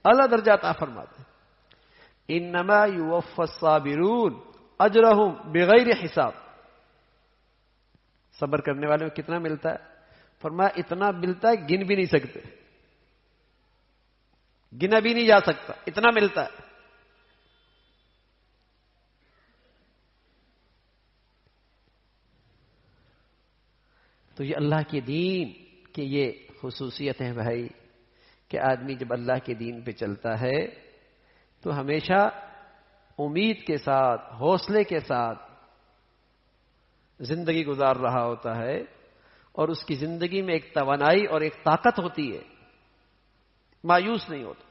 Speaker 2: اعلی درجہ عطا فرماتے. انما یوفی الصابرون اجرهم بغیر حساب. صبر کرنے والے کو کتنا ملتا ہے؟ فرمایا اتنا ملتا ہے گن بھی نہیں سکتے, گنا بھی نہیں جا سکتا, اتنا ملتا ہے. تو یہ اللہ کے دین کی یہ خصوصیت ہے بھائی کہ آدمی جب اللہ کے دین پہ چلتا ہے تو ہمیشہ امید کے ساتھ, حوصلے کے ساتھ زندگی گزار رہا ہوتا ہے, اور اس کی زندگی میں ایک توانائی اور ایک طاقت ہوتی ہے, مایوس نہیں ہوتا.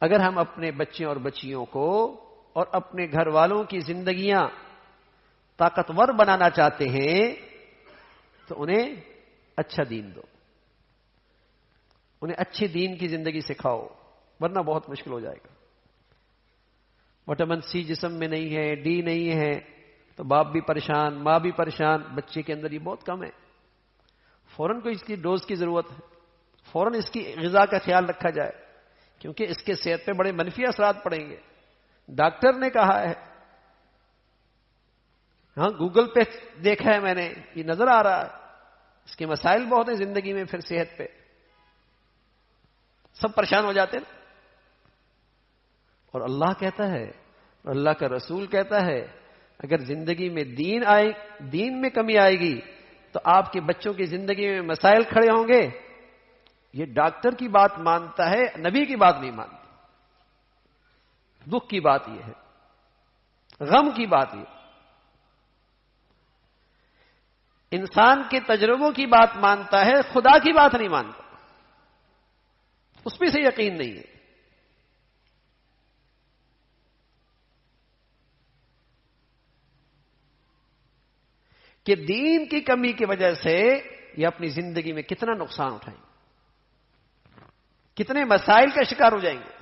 Speaker 2: اگر ہم اپنے بچے اور بچیوں کو اور اپنے گھر والوں کی زندگیاں طاقتور بنانا چاہتے ہیں تو انہیں اچھا دین دو, انہیں اچھے دین کی زندگی سکھاؤ, ورنہ بہت مشکل ہو جائے گا. وٹامن سی جسم میں نہیں ہے, ڈی نہیں ہے, تو باپ بھی پریشان, ماں بھی پریشان, بچے کے اندر یہ بہت کم ہے. فوراً کو اس کی ڈوز کی ضرورت ہے, فوراً اس کی غذا کا خیال رکھا جائے, کیونکہ اس کے صحت پہ بڑے منفی اثرات پڑیں گے. ڈاکٹر نے کہا ہے, ہاں گوگل پہ دیکھا ہے میں نے, یہ نظر آ رہا ہے, اس کے مسائل بہت ہیں زندگی میں. پھر صحت پہ سب پریشان ہو جاتے ہیں. اور اللہ کہتا ہے اور اللہ کا رسول کہتا ہے اگر زندگی میں دین میں کمی آئے گی تو آپ کے بچوں کی زندگی میں مسائل کھڑے ہوں گے. یہ ڈاکٹر کی بات مانتا ہے, نبی کی بات نہیں مانتا. دکھ کی بات یہ ہے, غم کی بات یہ. انسان کے تجربوں کی بات مانتا ہے, خدا کی بات نہیں مانتا, اس پہ سے یقین نہیں ہے. کہ دین کی کمی کی وجہ سے یہ اپنی زندگی میں کتنا نقصان اٹھائیں گے, کتنے مسائل کا شکار ہو جائیں گے.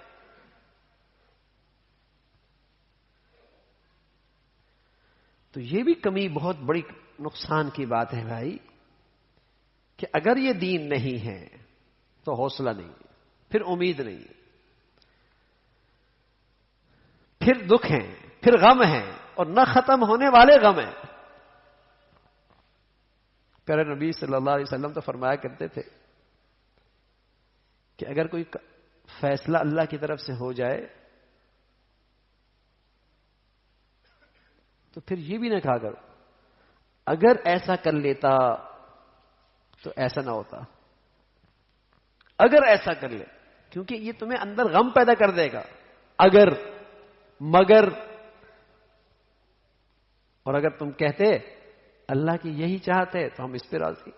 Speaker 2: تو یہ بھی کمی بہت بڑی نقصان کی بات ہے بھائی, کہ اگر یہ دین نہیں ہے تو حوصلہ نہیں ہے, پھر امید نہیں ہے, پھر دکھ ہیں, پھر غم ہیں, اور نہ ختم ہونے والے غم ہیں. پیارے نبی صلی اللہ علیہ وسلم تو فرمایا کرتے تھے کہ اگر کوئی فیصلہ اللہ کی طرف سے ہو جائے تو پھر یہ بھی نہ کہا کرو اگر ایسا کر لیتا تو ایسا نہ ہوتا, اگر ایسا کر لے, کیونکہ یہ تمہیں اندر غم پیدا کر دے گا. اگر, مگر, اور اگر تم کہتے اللہ کی یہی چاہت ہے تو ہم اس پہ راضی,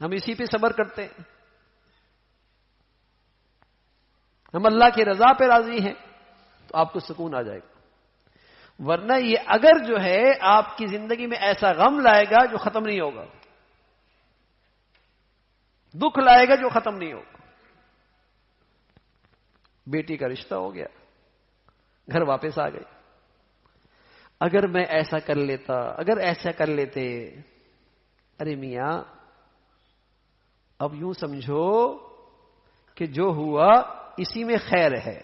Speaker 2: ہم اسی پہ صبر کرتے ہیں, ہم اللہ کی رضا پہ راضی ہیں, تو آپ کو سکون آ جائے گا. ورنہ یہ اگر جو ہے آپ کی زندگی میں ایسا غم لائے گا جو ختم نہیں ہوگا, دکھ لائے گا جو ختم نہیں ہوگا. بیٹی کا رشتہ ہو گیا, گھر واپس آ گئی, اگر میں ایسا کر لیتا, اگر ایسا کر لیتے. ارے میاں اب یوں سمجھو کہ جو ہوا اسی میں خیر ہے.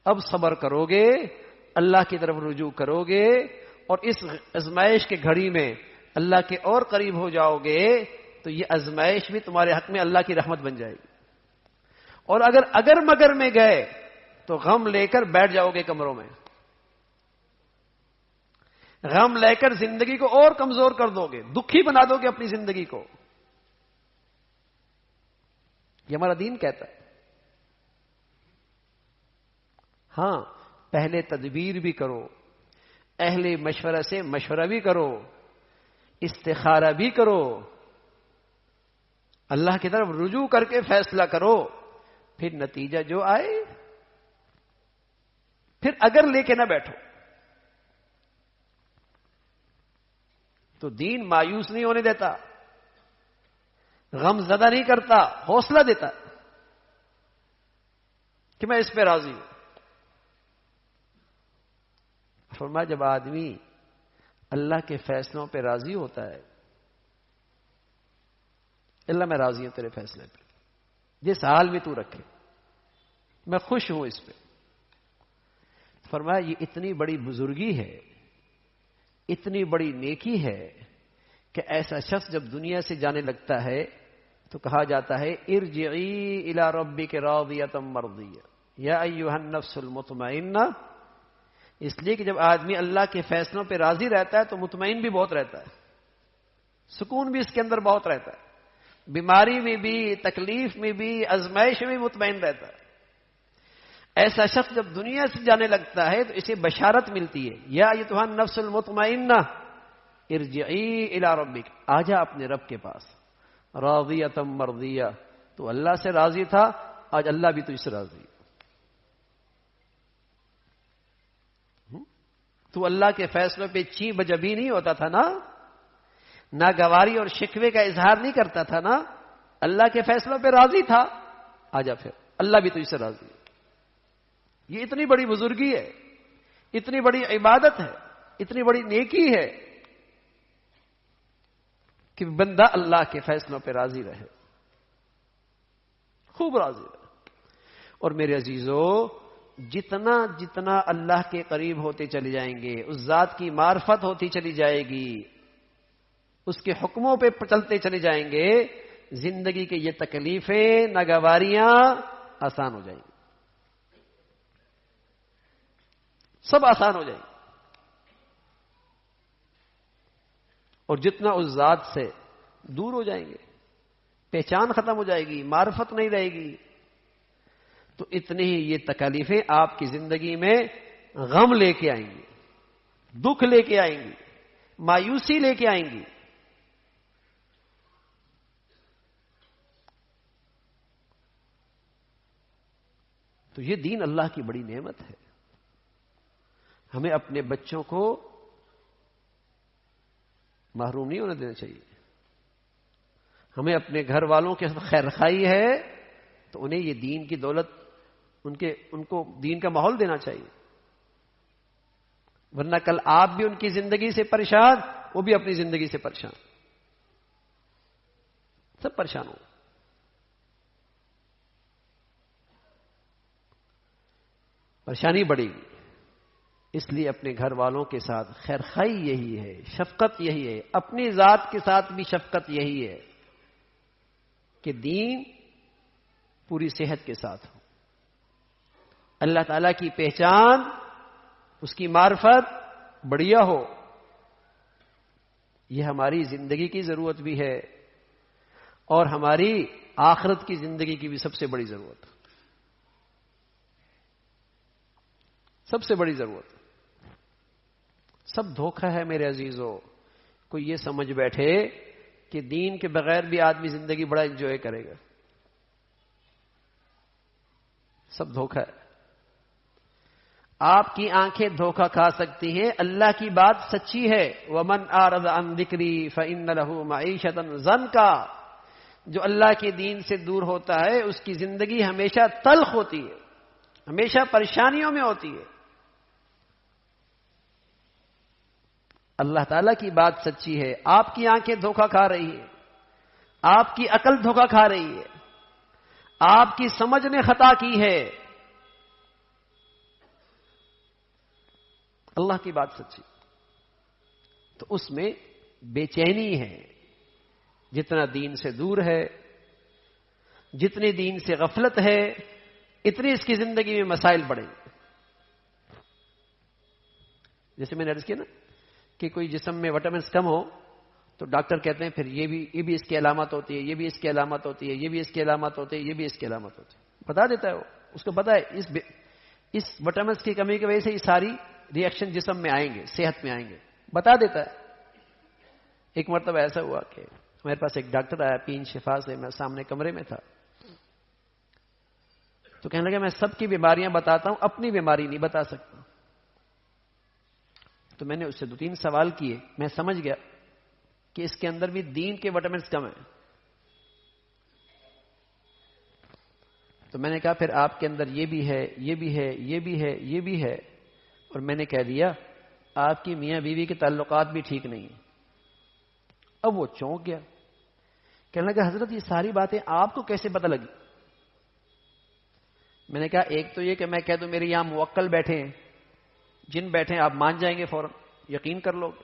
Speaker 2: اب صبر کرو گے, اللہ کی طرف رجوع کرو گے, اور اس آزمائش کے گھڑی میں اللہ کے اور قریب ہو جاؤ گے, تو یہ آزمائش بھی تمہارے حق میں اللہ کی رحمت بن جائے گی. اور اگر مگر میں گئے تو غم لے کر بیٹھ جاؤ گے کمروں میں, غم لے کر زندگی کو اور کمزور کر دو گے, دکھی بنا دو گے اپنی زندگی کو. یہ ہمارا دین کہتا ہے. ہاں پہلے تدبیر بھی کرو, اہل مشورہ سے مشورہ بھی کرو, استخارہ بھی کرو, اللہ کی طرف رجوع کر کے فیصلہ کرو, پھر نتیجہ جو آئے, پھر اگر لے کے نہ بیٹھو. تو دین مایوس نہیں ہونے دیتا, غم زدہ نہیں کرتا, حوصلہ دیتا کہ میں اس پہ راضی ہوں. فرمایا جب آدمی اللہ کے فیصلوں پہ راضی ہوتا ہے, اللہ میں راضی ہوں تیرے فیصلے پہ, جس حال میں تو رکھے میں خوش ہوں اس پہ. فرمایا یہ اتنی بڑی بزرگی ہے, اتنی بڑی نیکی ہے کہ ایسا شخص جب دنیا سے جانے لگتا ہے تو کہا جاتا ہے ارجعی الی ربک راضیۃ مرضیہ یا ایھا النفس المطمئنہ. اس لیے کہ جب آدمی اللہ کے فیصلوں پہ راضی رہتا ہے تو مطمئن بھی بہت رہتا ہے, سکون بھی اس کے اندر بہت رہتا ہے, بیماری میں بھی, تکلیف میں بھی, آزمائش میں بھی مطمئن رہتا ہے. ایسا شخص جب دنیا سے جانے لگتا ہے تو اسے بشارت ملتی ہے یا ایھا النفس المطمئنہ ارجعی الی ربک, آجا اپنے رب کے پاس, راضیۃ مرضیہ. تو اللہ سے راضی تھا, آج اللہ بھی تجھ سے راضی ہے. تو اللہ کے فیصلوں پہ چی بجبی نہیں ہوتا تھا نا, ناگواری اور شکوے کا اظہار نہیں کرتا تھا نا, اللہ کے فیصلوں پہ راضی تھا, آجا پھر اللہ بھی تجھ سے راضی ہے. یہ اتنی بڑی بزرگی ہے, اتنی بڑی عبادت ہے, اتنی بڑی نیکی ہے کہ بندہ اللہ کے فیصلوں پہ راضی رہے, خوب راضی رہے. اور میرے عزیزو, جتنا جتنا اللہ کے قریب ہوتے چلے جائیں گے, اس ذات کی معرفت ہوتی چلی جائے گی, اس کے حکموں پہ چلتے چلے جائیں گے, زندگی کے یہ تکلیفیں, ناگواریاں آسان ہو جائیں گے، سب آسان ہو جائیں گے. اور جتنا اس ذات سے دور ہو جائیں گے، پہچان ختم ہو جائے گی، معرفت نہیں رہے گی، تو اتنی ہی یہ تکالیفیں آپ کی زندگی میں غم لے کے آئیں گی، دکھ لے کے آئیں گی، مایوسی لے کے آئیں گی. تو یہ دین اللہ کی بڑی نعمت ہے. ہمیں اپنے بچوں کو محروم نہیں ہونے دینا چاہیے. ہمیں اپنے گھر والوں کے خیر خواہی ہے تو انہیں یہ دین کی دولت، ان کو دین کا ماحول دینا چاہیے. ورنہ کل آپ بھی ان کی زندگی سے پریشان، وہ بھی اپنی زندگی سے پریشان، سب پریشان ہو. پریشانی بڑھے گی. اس لیے اپنے گھر والوں کے ساتھ خیر خواہی یہی ہے، شفقت یہی ہے، اپنی ذات کے ساتھ بھی شفقت یہی ہے کہ دین پوری صحت کے ساتھ ہو، اللہ تعالیٰ کی پہچان، اس کی معرفت بڑھیا ہو. یہ ہماری زندگی کی ضرورت بھی ہے اور ہماری آخرت کی زندگی کی بھی سب سے بڑی ضرورت، سب سے بڑی ضرورت. سب دھوکہ ہے میرے عزیزو. کوئی یہ سمجھ بیٹھے کہ دین کے بغیر بھی آدمی زندگی بڑا انجوائے کرے گا، سب دھوکہ ہے. آپ کی آنکھیں دھوکہ کھا سکتی ہیں، اللہ کی بات سچی ہے. وَمَنْ أَعْرَضَ عَنْ ذِكْرِي فَإِنَّ لَهُ مَعِيشَةً ضَنْكًا. جو اللہ کے دین سے دور ہوتا ہے اس کی زندگی ہمیشہ تلخ ہوتی ہے، ہمیشہ پریشانیوں میں ہوتی ہے. اللہ تعالیٰ کی بات سچی ہے. آپ کی آنکھیں دھوکہ کھا رہی ہیں، آپ کی عقل دھوکہ کھا رہی ہے، آپ کی سمجھ نے خطا کی ہے. اللہ کی بات سچی تو اس میں بے چینی ہے. جتنا دین سے دور ہے، جتنی دین سے غفلت ہے، اتنی اس کی زندگی میں مسائل بڑھیں گے. جیسے میں نے عرض کیا نا کہ کوئی جسم میں وٹامنس کم ہو تو ڈاکٹر کہتے ہیں پھر یہ بھی اس کی علامت ہوتی ہے، یہ بھی اس کی علامت ہوتی ہے، یہ بھی اس کی علامت ہوتی ہے، یہ بھی اس کی علامت ہوتی ہے. بتا دیتا ہے وہ، اس کو پتا ہے اس وٹامنس کی کمی کی وجہ سے یہ ساری ریئیکشن جسم میں آئیں گے، صحت میں آئیں گے، بتا دیتا ہے. ایک مرتبہ ایسا ہوا کہ میرے پاس ایک ڈاکٹر آیا پین شفا سے، میں سامنے کمرے میں تھا تو کہنے لگا میں سب کی بیماریاں بتاتا ہوں، اپنی بیماری نہیں بتا سکتا. تو میں نے اس سے 2-3 سوال کیے، میں سمجھ گیا کہ اس کے اندر بھی دین کے وٹامنس کم ہیں. تو میں نے کہا پھر آپ کے اندر یہ بھی ہے، یہ بھی ہے، یہ بھی ہے، یہ بھی ہے. اور میں نے کہہ دیا آپ کی میاں بیوی کے تعلقات بھی ٹھیک نہیں ہیں. اب وہ چونک گیا، کہنے لگا حضرت یہ ساری باتیں آپ کو کیسے پتہ لگی؟ میں نے کہا ایک تو یہ کہ میں کہہ دوں میرے یہاں موکل بیٹھے ہیں، جن بیٹھے ہیں آپ مان جائیں گے فوراً، یقین کر لو گے.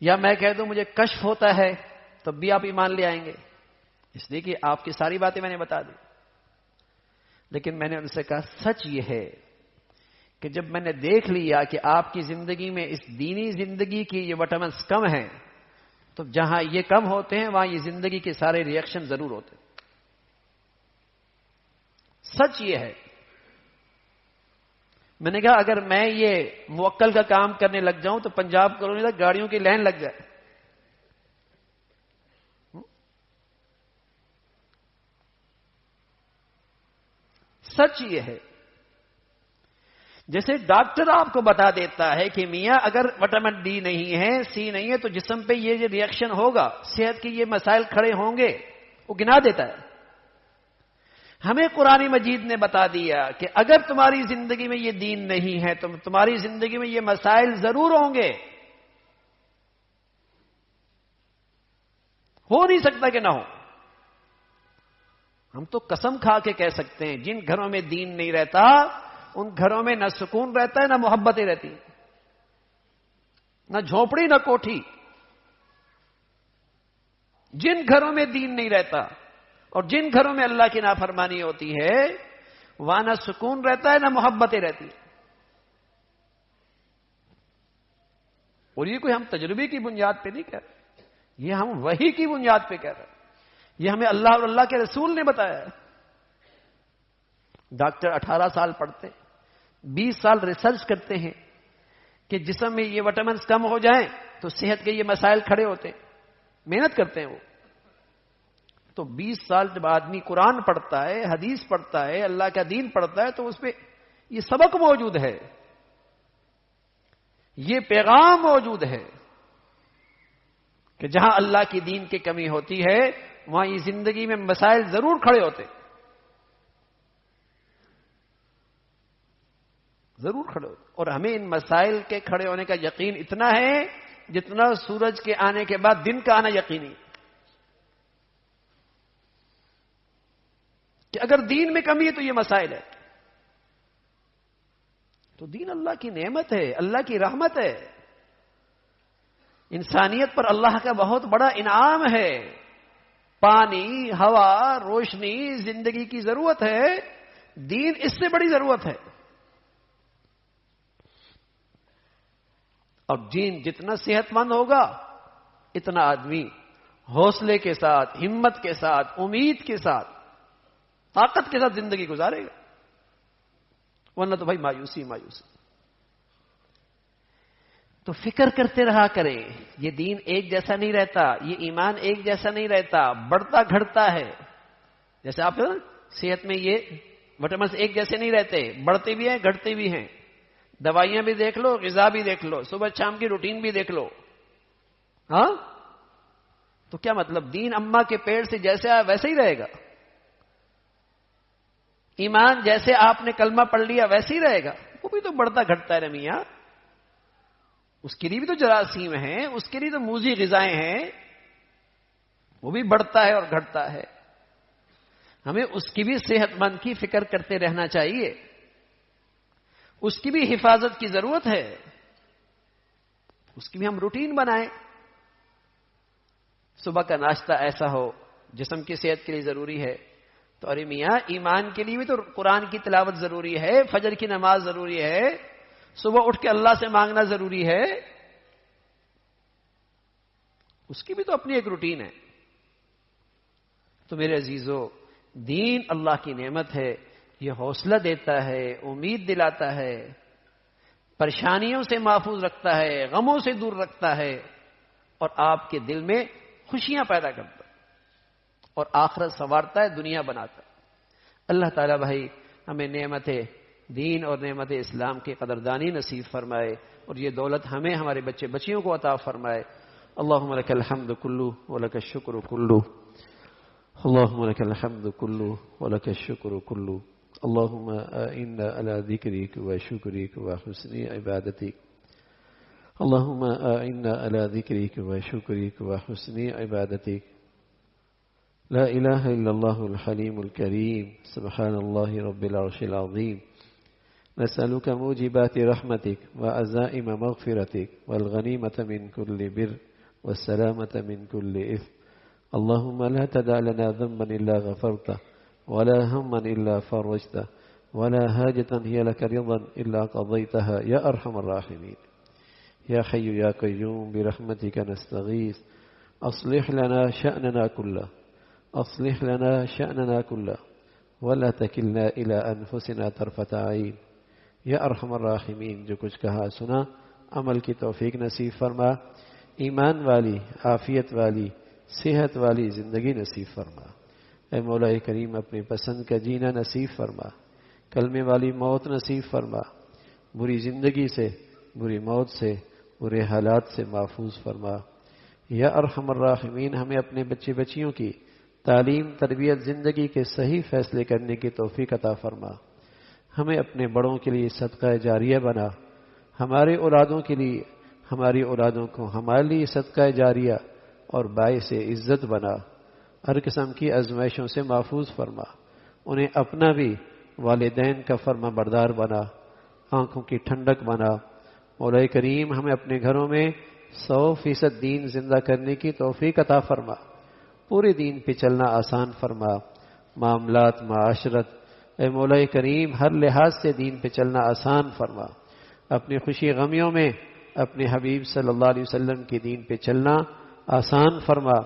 Speaker 2: یا میں کہہ دوں مجھے کشف ہوتا ہے تب بھی آپ ایمان لے آئیں گے، اس لیے کہ آپ کی ساری باتیں میں نے بتا دی. لیکن میں نے ان سے کہا سچ یہ ہے کہ جب میں نے دیکھ لیا کہ آپ کی زندگی میں اس دینی زندگی کی یہ وٹامنس کم ہیں، تو جہاں یہ کم ہوتے ہیں وہاں یہ زندگی کے سارے ریئیکشن ضرور ہوتے ہیں. سچ یہ ہے. میں نے کہا اگر میں یہ موکل کا کام کرنے لگ جاؤں تو پنجاب کالونی تک گاڑیوں کی لائن لگ جائے. سچ یہ ہے. جیسے ڈاکٹر آپ کو بتا دیتا ہے کہ میاں اگر وٹامن ڈی نہیں ہے، سی نہیں ہے تو جسم پہ یہ ریئیکشن ہوگا، صحت کے یہ مسائل کھڑے ہوں گے، وہ گنا دیتا ہے. ہمیں قرآن مجید نے بتا دیا کہ اگر تمہاری زندگی میں یہ دین نہیں ہے تو تمہاری زندگی میں یہ مسائل ضرور ہوں گے. ہو نہیں سکتا کہ نہ ہو. ہم تو قسم کھا کے کہہ سکتے ہیں جن گھروں میں دین نہیں رہتا ان گھروں میں نہ سکون رہتا ہے، نہ محبتیں رہتی، نہ جھونپڑی نہ کوٹھی. جن گھروں میں دین نہیں رہتا اور جن گھروں میں اللہ کی نافرمانی ہوتی ہے وہاں نہ سکون رہتا ہے نہ محبتیں رہتی ہیں. اور یہ کوئی ہم تجربے کی بنیاد پہ نہیں کہہ رہے, یہ ہم وحی کی بنیاد پہ کہہ رہے ہیں. یہ ہمیں اللہ اور اللہ کے رسول نے بتایا ہے. ڈاکٹر 18 سال پڑھتے ہیں, 20 سال ریسرچ کرتے ہیں کہ جسم میں یہ وٹامنس کم ہو جائیں تو صحت کے یہ مسائل کھڑے ہوتے ہیں, محنت کرتے ہیں وہ. تو 20 سال جب آدمی قرآن پڑھتا ہے, حدیث پڑھتا ہے, اللہ کا دین پڑھتا ہے, تو اس پہ یہ سبق موجود ہے, یہ پیغام موجود ہے کہ جہاں اللہ کی دین کی کمی ہوتی ہے وہاں یہ زندگی میں مسائل ضرور کھڑے ہوتے, ضرور کھڑے ہوتے. اور ہمیں ان مسائل کے کھڑے ہونے کا یقین اتنا ہے جتنا سورج کے آنے کے بعد دن کا آنا یقینی, کہ اگر دین میں کمی ہے تو یہ مسائل ہے. تو دین اللہ کی نعمت ہے, اللہ کی رحمت ہے, انسانیت پر اللہ کا بہت بڑا انعام ہے. پانی, ہوا, روشنی, زندگی کی ضرورت ہے, دین اس سے بڑی ضرورت ہے. اور دین جتنا صحت مند ہوگا اتنا آدمی حوصلے کے ساتھ, ہمت کے ساتھ, امید کے ساتھ, طاقت کے ساتھ زندگی گزارے گا. ورنہ تو بھائی مایوسی مایوسی. تو فکر کرتے رہا کریں, یہ دین ایک جیسا نہیں رہتا, یہ ایمان ایک جیسا نہیں رہتا, بڑھتا گھٹتا ہے. جیسے آپ صحت میں یہ وٹامنس ایک جیسے نہیں رہتے, بڑھتے بھی ہیں گھٹتے بھی ہیں. دوائیاں بھی دیکھ لو, غذا بھی دیکھ لو, صبح شام کی روٹین بھی دیکھ لو. ہاں تو کیا مطلب دین اماں کے پیڑ سے جیسے آیا ویسے ہی رہے گا؟ ایمان جیسے آپ نے کلمہ پڑھ لیا ویسے ہی رہے گا؟ وہ بھی تو بڑھتا گھٹتا ہے میاں, اس کے لیے بھی تو جراثیم ہیں, اس کے لیے تو موذی غذائیں ہیں, وہ بھی بڑھتا ہے اور گھٹتا ہے. ہمیں اس کی بھی صحت مند کی فکر کرتے رہنا چاہیے, اس کی بھی حفاظت کی ضرورت ہے, اس کی بھی ہم روٹین بنائیں. صبح کا ناشتہ ایسا ہو جسم کی صحت کے لیے ضروری ہے, تو ارے میاں ایمان کے لیے بھی تو قرآن کی تلاوت ضروری ہے, فجر کی نماز ضروری ہے, صبح اٹھ کے اللہ سے مانگنا ضروری ہے, اس کی بھی تو اپنی ایک روٹین ہے. تو میرے عزیزو, دین اللہ کی نعمت ہے, یہ حوصلہ دیتا ہے, امید دلاتا ہے, پریشانیوں سے محفوظ رکھتا ہے, غموں سے دور رکھتا ہے, اور آپ کے دل میں خوشیاں پیدا کرتا ہے, اور آخرت سنوارتا ہے, دنیا بناتا ہے. اللہ تعالیٰ بھائی ہمیں نعمت دین اور نعمت اسلام کی قدردانی نصیب فرمائے, اور یہ دولت ہمیں ہمارے بچے بچیوں کو عطا فرمائے. اللہم لک الحمد کلو ولک الشکر کلو, اللہم لک الحمد کلو ولک الشکر کلو, اللہم اعنا علی ذکرک و شکرک و حسن عبادتک, اللہم اعنا علی ذکرک و شکرک و حسن عبادتک. لا إله إلا الله الحليم الكريم, سبحان الله رب العرش العظيم. نسألك موجبات رحمتك وعزائم مغفرتك والغنيمة من كل بر والسلامة من كل إثم. اللهم لا تدع لنا ذنبا إلا غفرته, ولا هما إلا فرجته, ولا حاجة هي لك رضا إلا قضيتها يا أرحم الراحمين. يا حي يا قيوم برحمتك نستغيث, أصلح لنا شأننا كله, أصلح لنا شأننا كله, ولا تكلنا إلى أنفسنا طرفة عين. یا ارحم الراحمین, جو کچھ کہا سنا عمل کی توفیق نصیب فرما, ایمان والی, عافیت والی, صحت والی زندگی نصیب فرما. اے مولا کریم اپنی پسند کا جینا نصیب فرما, کلمے والی موت نصیب فرما, بری زندگی سے, بری موت سے, برے حالات سے محفوظ فرما. یا ارحم الراحمین, ہمیں اپنے بچے بچیوں کی تعلیم تربیت زندگی کے صحیح فیصلے کرنے کی توفیق عطا فرما. ہمیں اپنے بڑوں کے لیے صدقہ جاریہ بنا, ہمارے اولادوں کے لیے, ہماری اولادوں کو ہمارے لیے صدقہ جاریہ اور باعث عزت بنا. ہر قسم کی آزمائشوں سے محفوظ فرما, انہیں اپنا بھی والدین کا فرما بردار بنا, آنکھوں کی ٹھنڈک بنا. مولا کریم ہمیں اپنے گھروں میں 100% دین زندہ کرنے کی توفیق عطا فرما. پورے دین پہ چلنا آسان فرما، معاملات، معاشرت، اے مولا کریم ہر لحاظ سے دین پہ چلنا آسان فرما، اپنی خوشی غمیوں میں اپنے حبیب صلی اللہ علیہ وسلم کے دین پہ چلنا آسان فرما،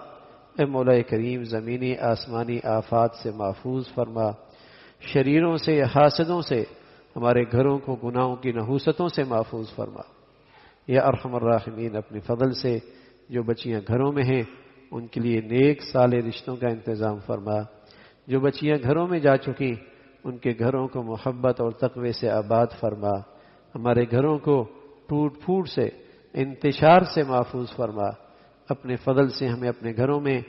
Speaker 2: اے مولا کریم زمینی آسمانی آفات سے محفوظ فرما، شریروں سے، حاسدوں سے، ہمارے گھروں کو گناہوں کی نحوستوں سے محفوظ فرما۔ یا ارحم الراحمین اپنے فضل سے جو بچیاں گھروں میں ہیں ان کے لیے نیک صالح رشتوں کا انتظام فرما، جو بچیاں گھروں میں جا چکی ان کے گھروں کو محبت اور تقوی سے آباد فرما، ہمارے گھروں کو ٹوٹ پھوٹ سے، انتشار سے محفوظ فرما، اپنے فضل سے ہمیں اپنے گھروں میں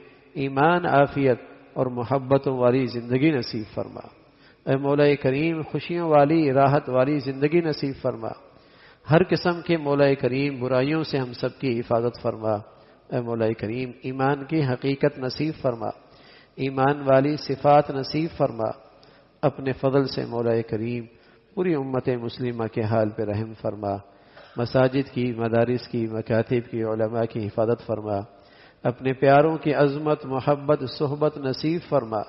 Speaker 2: ایمان، عافیت اور محبتوں والی زندگی نصیب فرما۔ اے مولا کریم خوشیوں والی، راحت والی زندگی نصیب فرما، ہر قسم کے مولا کریم برائیوں سے ہم سب کی حفاظت فرما۔ اے مولا کریم ایمان کی حقیقت نصیب فرما، ایمان والی صفات نصیب فرما، اپنے فضل سے مولا کریم پوری امت مسلمہ کے حال پہ رحم فرما، مساجد کی، مدارس کی، مکاتب کی، علماء کی حفاظت فرما، اپنے پیاروں کی عظمت، محبت، صحبت نصیب فرما۔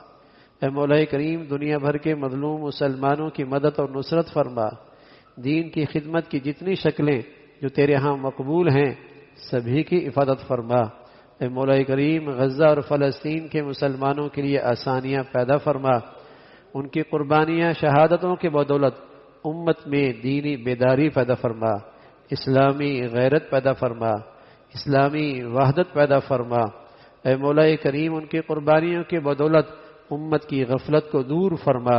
Speaker 2: اے مولا کریم دنیا بھر کے مظلوم مسلمانوں کی مدد اور نصرت فرما، دین کی خدمت کی جتنی شکلیں جو تیرے ہاں مقبول ہیں سبھی کی حفاظت فرما۔ اے مولا کریم غزہ اور فلسطین کے مسلمانوں کے لیے آسانیاں پیدا فرما، ان کی قربانیاں، شہادتوں کے بدولت امت میں دینی بیداری پیدا فرما، اسلامی غیرت پیدا فرما، اسلامی وحدت پیدا فرما۔ اے مولا کریم ان کی قربانیوں کے بدولت امت کی غفلت کو دور فرما،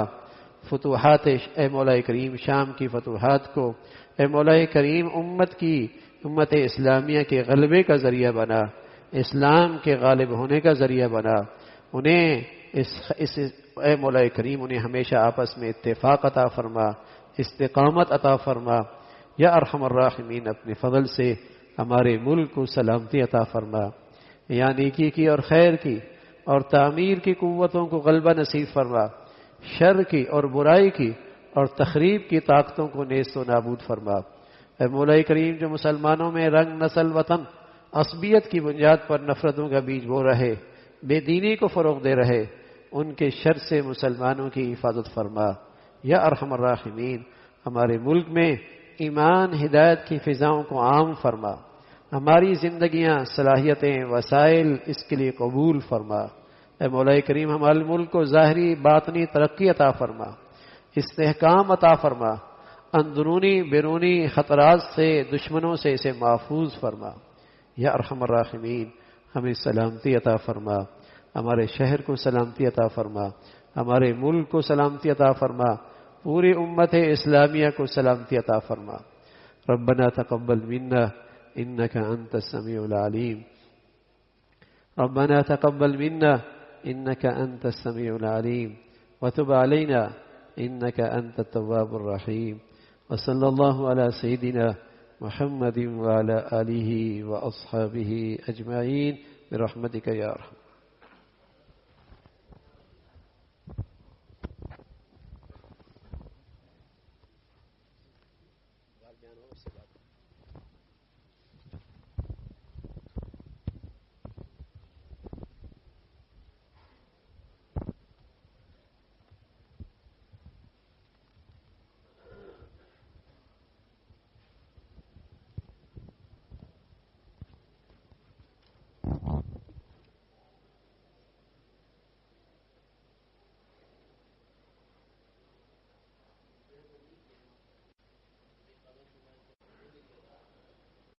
Speaker 2: فتوحات اے مولا کریم شام کی فتوحات کو اے مولا کریم امت اسلامیہ کے غلبے کا ذریعہ بنا، اسلام کے غالب ہونے کا ذریعہ بنا، انہیں اے مولا کریم انہیں ہمیشہ آپس میں اتفاق عطا فرما، استقامت عطا فرما۔ یا ارحم الراحمین اپنے فضل سے ہمارے ملک کو سلامتی عطا فرما، یا نیکی کی اور خیر کی اور تعمیر کی قوتوں کو غلبہ نصیب فرما، شر کی اور برائی کی اور تخریب کی طاقتوں کو نیست و نابود فرما۔ اے مولا کریم جو مسلمانوں میں رنگ، نسل، وطن، عصبیت کی بنیاد پر نفرتوں کا بیج بو رہے، بے دینی کو فروغ دے رہے، ان کے شر سے مسلمانوں کی حفاظت فرما۔ یا ارحم الراحمین ہمارے ملک میں ایمان، ہدایت کی فضاؤں کو عام فرما، ہماری زندگیاں، صلاحیتیں، وسائل اس کے لیے قبول فرما۔ اے مولا کریم ہمارے ملک کو ظاہری باطنی ترقی عطا فرما، استحکام عطا فرما، اندرونی بیرونی خطرات سے، دشمنوں سے اسے محفوظ فرما۔ یا ارحم الراحمین ہمیں سلامتی عطا فرما، ہمارے شہر کو سلامتی عطا فرما، ہمارے ملک کو سلامتی عطا فرما، پوری امت اسلامیہ کو سلامتی عطا فرما۔ ربنا تقبل منا انك انت السميع العليم، ربنا تقبل منا انك انت السميع العليم وتب علينا انك انت التواب الرحيم، وصلى الله على سيدنا محمد وعلى آله وأصحابه أجمعين برحمتك يا أرحم